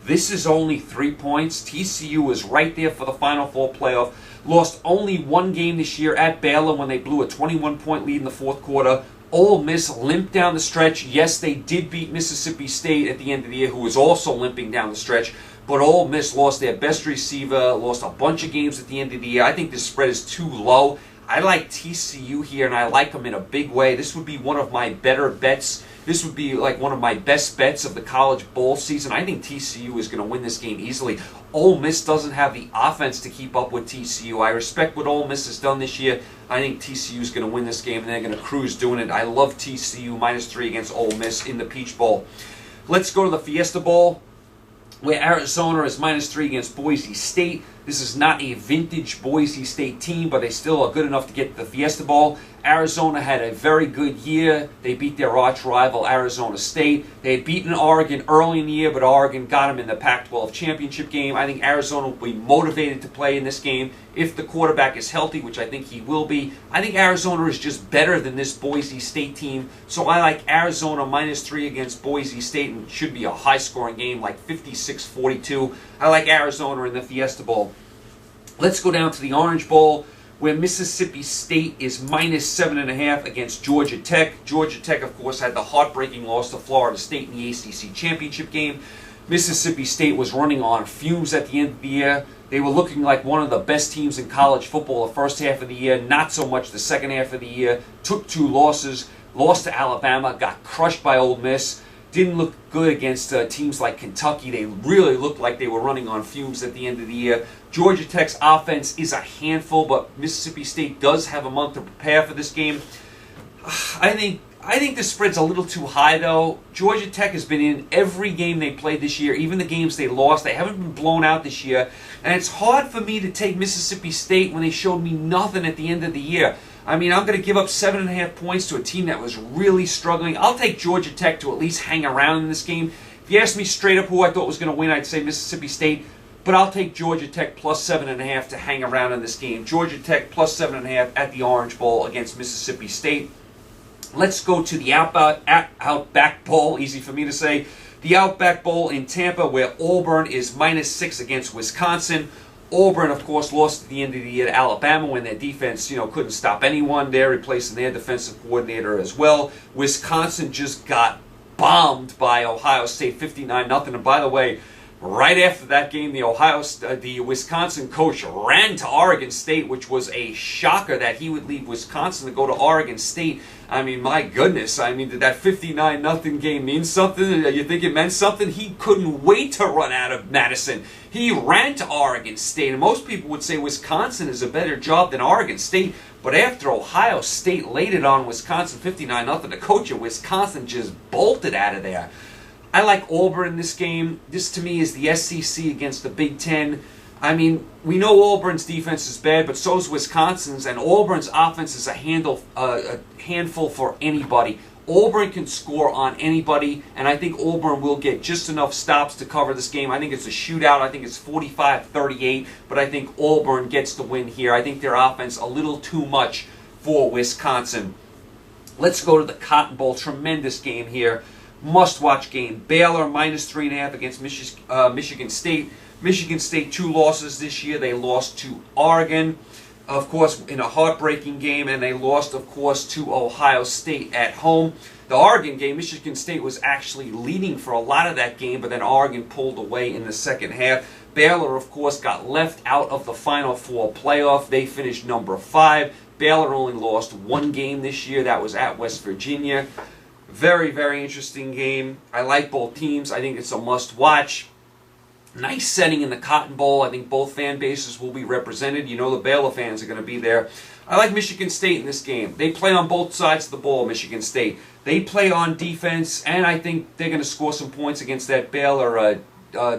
[SPEAKER 1] this is only 3 points. TCU is right there for the Final Four playoff. Lost only 1 game this year at Baylor when they blew a 21-point lead in the fourth quarter. Ole Miss limped down the stretch. Yes, they did beat Mississippi State at the end of the year, who was also limping down the stretch. But Ole Miss lost their best receiver, lost a bunch of games at the end of the year. I think this spread is too low. I like TCU here, and I like them in a big way. This would be one of my better bets. This would be like one of my best bets of the college bowl season. I think TCU is going to win this game easily. Ole Miss doesn't have the offense to keep up with TCU. I respect what Ole Miss has done this year. I think TCU is going to win this game, and they're going to cruise doing it. I love TCU -3 against Ole Miss in the Peach Bowl. Let's go to the Fiesta Bowl, where Arizona is -3 against Boise State. This is not a vintage Boise State team, but they still are good enough to get to the Fiesta Bowl. Arizona had a very good year. They beat their arch rival, Arizona State. They had beaten Oregon early in the year, but Oregon got them in the Pac-12 championship game. I think Arizona will be motivated to play in this game if the quarterback is healthy, which I think he will be. I think Arizona is just better than this Boise State team, so I like Arizona -3 against Boise State, and it should be a high-scoring game, like 56-42. I like Arizona in the Fiesta Bowl. Let's go down to the Orange Bowl, where Mississippi State is -7.5 against Georgia Tech. Georgia Tech, of course, had the heartbreaking loss to Florida State in the ACC championship game. Mississippi State was running on fumes at the end of the year. They were looking like one of the best teams in college football the first half of the year, not so much the second half of the year. Took 2 losses, lost to Alabama, got crushed by Ole Miss. Didn't look good against teams like Kentucky. They really looked like they were running on fumes at the end of the year. Georgia Tech's offense is a handful, but Mississippi State does have a month to prepare for this game. I think I think the spread's a little too high, though. Georgia Tech has been in every game they played this year, even the games they lost. They haven't been blown out this year. And it's hard for me to take Mississippi State when they showed me nothing at the end of the year. I mean, I'm going to give up 7.5 points to a team that was really struggling. I'll take Georgia Tech to at least hang around in this game. If you asked me straight up who I thought was going to win, I'd say Mississippi State. But I'll take Georgia Tech plus 7.5 to hang around in this game. Georgia Tech plus 7.5 at the Orange Bowl against Mississippi State. Let's go to the Outback Bowl, easy for me to say. The Outback Bowl in Tampa, where Auburn is -6 against Wisconsin. Auburn, of course, lost at the end of the year to Alabama when their defense, couldn't stop anyone. They're replacing their defensive coordinator as well. Wisconsin just got bombed by Ohio State, 59-0. And by the way, right after that game, the Wisconsin coach ran to Oregon State, which was a shocker that he would leave Wisconsin to go to Oregon State. I mean, my goodness. I mean, did that 59-0 game mean something? You think it meant something? He couldn't wait to run out of Madison. He ran to Oregon State. And most people would say Wisconsin is a better job than Oregon State. But after Ohio State laid it on Wisconsin 59-0, the coach of Wisconsin just bolted out of there. I like Auburn in this game. This, to me, is the SEC against the Big Ten. I mean, we know Auburn's defense is bad, but so is Wisconsin's, and Auburn's offense is a handful for anybody. Auburn can score on anybody, and I think Auburn will get just enough stops to cover this game. I think it's a shootout. I think it's 45-38, but I think Auburn gets the win here. I think their offense a little too much for Wisconsin. Let's go to the Cotton Bowl. Tremendous game here. Must-watch game. Baylor -3.5 against Michigan State. Michigan State 2 losses this year. They lost to Oregon, of course, in a heartbreaking game, and they lost, of course, to Ohio State at home. The Oregon game, Michigan State was actually leading for a lot of that game, but then Oregon pulled away in the second half. Baylor, of course, got left out of the Final Four playoff. They finished number 5. Baylor only lost 1 game this year. That was at West Virginia. Very, very interesting game. I like both teams. I think it's a must-watch. Nice setting in the Cotton Bowl. I think both fan bases will be represented. You know the Baylor fans are going to be there. I like Michigan State in this game. They play on both sides of the ball, Michigan State. They play on defense, and I think they're going to score some points against that Baylor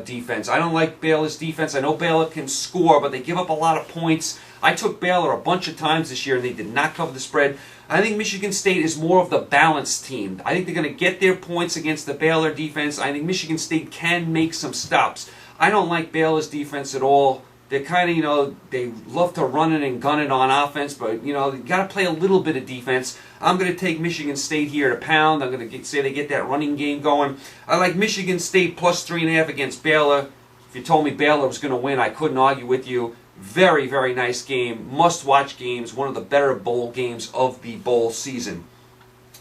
[SPEAKER 1] defense. I don't like Baylor's defense. I know Baylor can score, but they give up a lot of points. I took Baylor a bunch of times this year, and they did not cover the spread. I think Michigan State is more of the balanced team. I think they're going to get their points against the Baylor defense. I think Michigan State can make some stops. I don't like Baylor's defense at all. They're kind of, they love to run it and gun it on offense, but, you got to play a little bit of defense. I'm going to take Michigan State here to pound. I'm going to say they get that running game going. I like Michigan State plus 3.5 against Baylor. If you told me Baylor was going to win, I couldn't argue with you. Very, very nice game. Must-watch games. One of the better bowl games of the bowl season.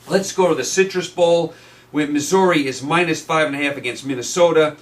[SPEAKER 1] Let's go to the Citrus Bowl, where Missouri is -5.5 against Minnesota.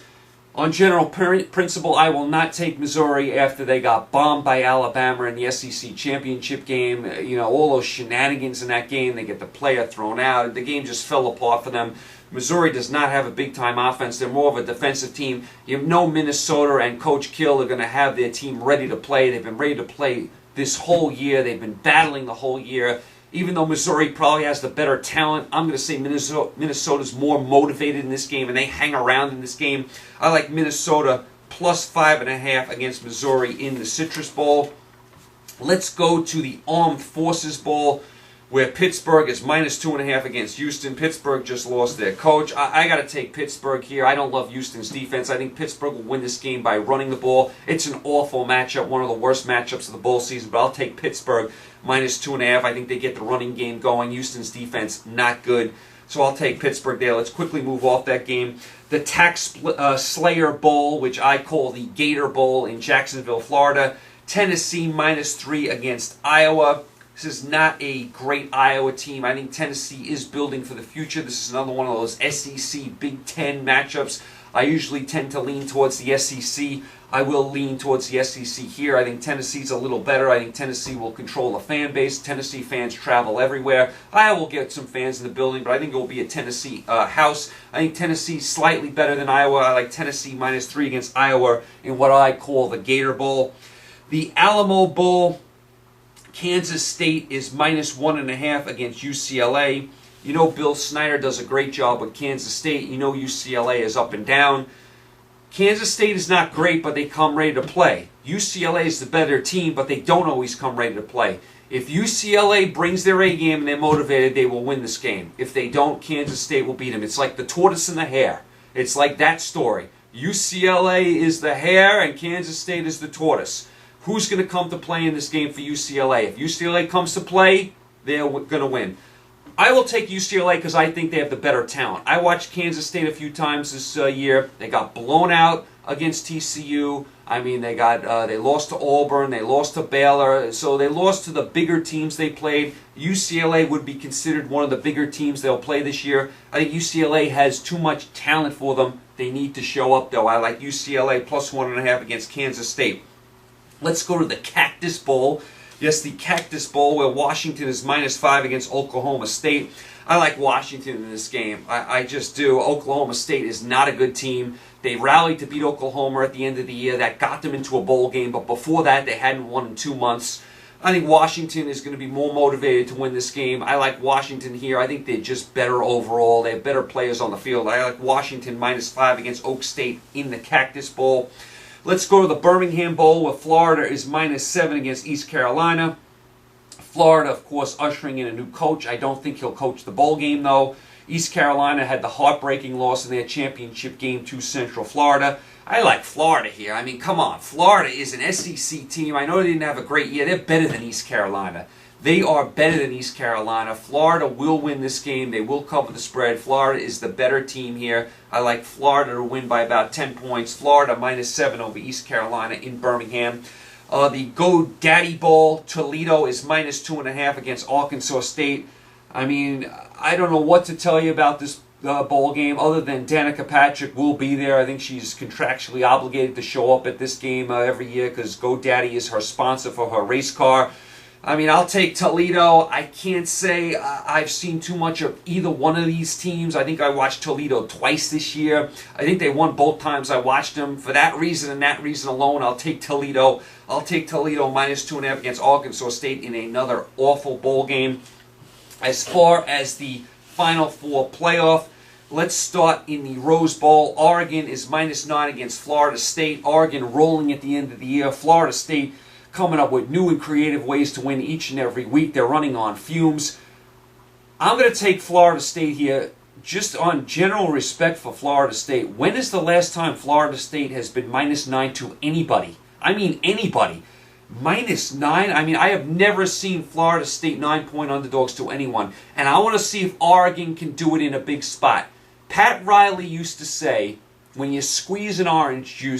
[SPEAKER 1] On general principle, I will not take Missouri after they got bombed by Alabama in the SEC championship game. All those shenanigans in that game. They get the player thrown out. The game just fell apart for them. Missouri does not have a big-time offense. They're more of a defensive team. You know Minnesota and Coach Kill are going to have their team ready to play. They've been ready to play this whole year. They've been battling the whole year. Even though Missouri probably has the better talent, I'm going to say Minnesota's more motivated in this game, and they hang around in this game. I like Minnesota plus 5.5 against Missouri in the Citrus Bowl. Let's go to the Armed Forces Bowl, where Pittsburgh is -2.5 against Houston. Pittsburgh just lost their coach. I got to take Pittsburgh here. I don't love Houston's defense. I think Pittsburgh will win this game by running the ball. It's an awful matchup, one of the worst matchups of the bowl season, but I'll take Pittsburgh -2.5. I think they get the running game going. Houston's defense, not good. So I'll take Pittsburgh there. Let's quickly move off that game. The Tax Slayer Bowl, which I call the Gator Bowl in Jacksonville, Florida. Tennessee -3 against Iowa. This is not a great Iowa team. I think Tennessee is building for the future. This is another one of those SEC Big Ten matchups. I usually tend to lean towards the SEC. I will lean towards the SEC here. I think Tennessee's a little better. I think Tennessee will control the fan base. Tennessee fans travel everywhere. Iowa will get some fans in the building, but I think it will be a Tennessee house. I think Tennessee's slightly better than Iowa. I like Tennessee -3 against Iowa in what I call the Gator Bowl. The Alamo Bowl, Kansas State is -1.5 against UCLA. You know Bill Snyder does a great job with Kansas State. You know UCLA is up and down. Kansas State is not great, but they come ready to play. UCLA is the better team, but they don't always come ready to play. If UCLA brings their A game and they're motivated, they will win this game. If they don't, Kansas State will beat them. It's like the tortoise and the hare. It's like that story. UCLA is the hare and Kansas State is the tortoise. Who's going to come to play in this game for UCLA? If UCLA comes to play, they're going to win. I will take UCLA because I think they have the better talent. I watched Kansas State a few times this year. They got blown out against TCU. I mean, they lost to Auburn. They lost to Baylor. So they lost to the bigger teams they played. UCLA would be considered one of the bigger teams they'll play this year. I think UCLA has too much talent for them. They need to show up, though. I like UCLA plus 1.5 against Kansas State. Let's go to the Cactus Bowl. Yes, the Cactus Bowl, where Washington is -5 against Oklahoma State. I like Washington in this game. I just do. Oklahoma State is not a good team. They rallied to beat Oklahoma at the end of the year. That got them into a bowl game, but before that, they hadn't won in 2 months. I think Washington is going to be more motivated to win this game. I like Washington here. I think they're just better overall. They have better players on the field. I like Washington -5 against Oak State in the Cactus Bowl. Let's go to the Birmingham Bowl, where Florida is -7 against East Carolina. Florida, of course, ushering in a new coach. I don't think he'll coach the bowl game, though. East Carolina had the heartbreaking loss in their championship game to Central Florida. I like Florida here. I mean, come on. Florida is an SEC team. I know they didn't have a great year. They're better than East Carolina. They are better than East Carolina. Florida will win this game. They will cover the spread. Florida is the better team here. I like Florida to win by about 10 points. Florida -7 over East Carolina in Birmingham. The GoDaddy Bowl, Toledo is -2.5 against Arkansas State. I mean, I don't know what to tell you about this bowl game other than Danica Patrick will be there. I think she's contractually obligated to show up at this game every year because GoDaddy is her sponsor for her race car. I mean, I'll take Toledo. I can't say I've seen too much of either one of these teams. I think I watched Toledo twice this year. I think they won both times I watched them. For that reason and that reason alone, I'll take Toledo. I'll take Toledo -2.5 against Arkansas State in another awful bowl game. As far as the Final Four playoff, let's start in the Rose Bowl. Oregon is -9 against Florida State. Oregon rolling at the end of the year. Florida State coming up with new and creative ways to win each and every week. They're running on fumes. I'm going to take Florida State here just on general respect for Florida State. When is the last time Florida State has been -9 to anybody? I mean anybody. -9? I mean, I have never seen Florida State 9-point underdogs to anyone. And I want to see if Oregon can do it in a big spot. Pat Riley used to say, when you squeeze an orange, you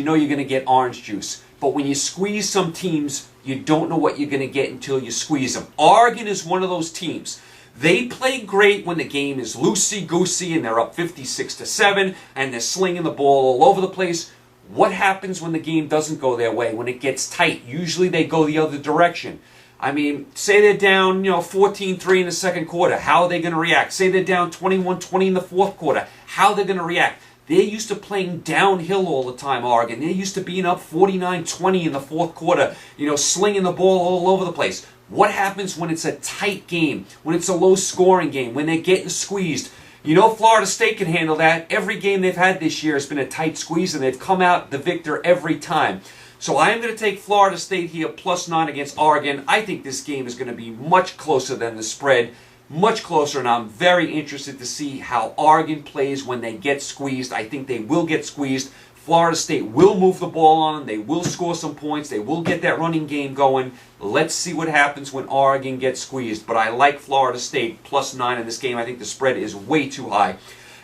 [SPEAKER 1] know you're going to get orange juice. But when you squeeze some teams, you don't know what you're going to get until you squeeze them. Oregon is one of those teams. They play great when the game is loosey-goosey and they're up 56-7 and they're slinging the ball all over the place. What happens when the game doesn't go their way, when it gets tight? Usually they go the other direction. I mean, say they're down, 14-3 in the second quarter. How are they going to react? Say they're down 21-20 in the fourth quarter. How are they going to react? They're used to playing downhill all the time, Oregon. They're used to being up 49-20 in the fourth quarter, slinging the ball all over the place. What happens when it's a tight game, when it's a low-scoring game, when they're getting squeezed? Florida State can handle that. Every game they've had this year has been a tight squeeze, and they've come out the victor every time. So I am going to take Florida State here, +9 against Oregon. I think this game is going to be much closer than the spread. Much closer, and I'm very interested to see how Oregon plays when they get squeezed. I think they will get squeezed. Florida State will move the ball on them. They will score some points. They will get that running game going. Let's see what happens when Oregon gets squeezed. But I like Florida State +9 in this game. I think the spread is way too high.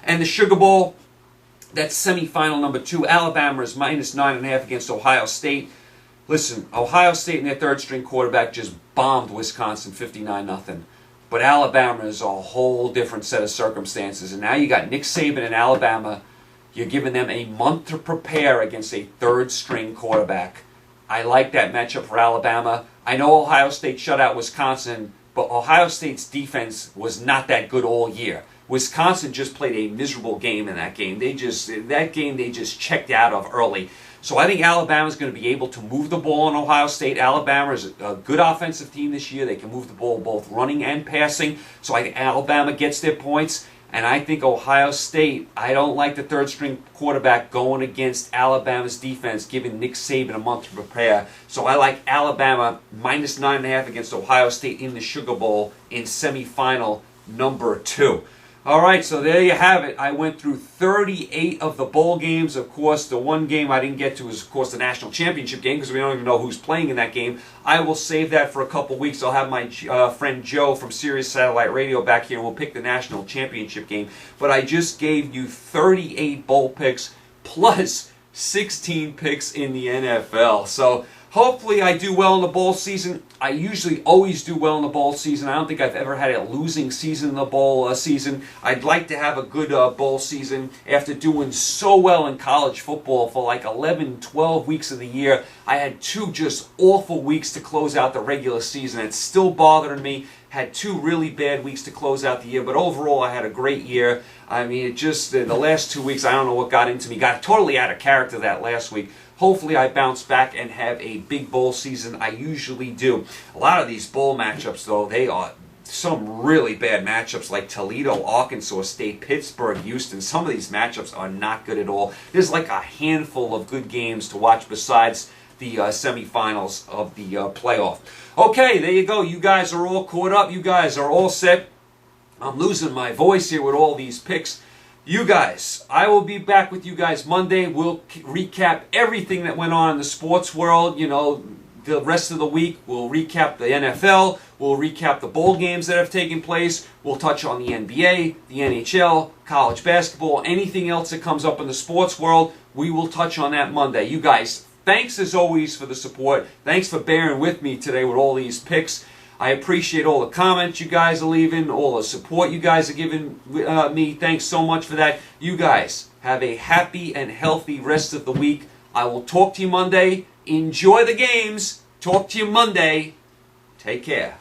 [SPEAKER 1] And the Sugar Bowl, that's semifinal number 2. Alabama is -9.5 against Ohio State. Listen, Ohio State and their third-string quarterback just bombed Wisconsin 59-0. But Alabama is a whole different set of circumstances. And now you got Nick Saban in Alabama. You're giving them a month to prepare against a third-string quarterback. I like that matchup for Alabama. I know Ohio State shut out Wisconsin, but Ohio State's defense was not that good all year. Wisconsin just played a miserable game in that game. They just checked out of early. So I think Alabama's going to be able to move the ball in Ohio State. Alabama is a good offensive team this year. They can move the ball both running and passing. So I think Alabama gets their points. And I think Ohio State, I don't like the third-string quarterback going against Alabama's defense, giving Nick Saban a month to prepare. So I like Alabama minus 9.5 against Ohio State in the Sugar Bowl in semifinal number 2. All right, so there you have it. I went through 38 of the bowl games. Of course, the one game I didn't get to is, of course, the national championship game because we don't even know who's playing in that game. I will save that for a couple weeks. I'll have my friend Joe from Sirius Satellite Radio back here, and we'll pick the national championship game. But I just gave you 38 bowl picks plus 16 picks in the NFL. So hopefully I do well in the bowl season. I usually always do well in the bowl season. I don't think I've ever had a losing season in the bowl season. I'd like to have a good bowl season after doing so well in college football for like 11, 12 weeks of the year. I had 2 just awful weeks to close out the regular season. It's still bothering me. Had 2 really bad weeks to close out the year, but overall I had a great year. I mean, it just, the last 2 weeks, I don't know what got into me. Got totally out of character that last week. Hopefully I bounce back and have a big bowl season. I usually do. A lot of these bowl matchups, though, they are some really bad matchups like Toledo, Arkansas State, Pittsburgh, Houston. Some of these matchups are not good at all. There's like a handful of good games to watch besides the semifinals of the playoff. Okay, there you go. You guys are all caught up. You guys are all set. I'm losing my voice here with all these picks. You guys, I will be back with you guys Monday. We'll recap everything that went on in the sports world. You know, the rest of the week, we'll recap the NFL. We'll recap the bowl games that have taken place. We'll touch on the NBA, the NHL, college basketball, anything else that comes up in the sports world. We will touch on that Monday. You guys, thanks as always for the support. Thanks for bearing with me today with all these picks. I appreciate all the comments you guys are leaving, all the support you guys are giving me. Thanks so much for that. You guys have a happy and healthy rest of the week. I will talk to you Monday. Enjoy the games. Talk to you Monday. Take care.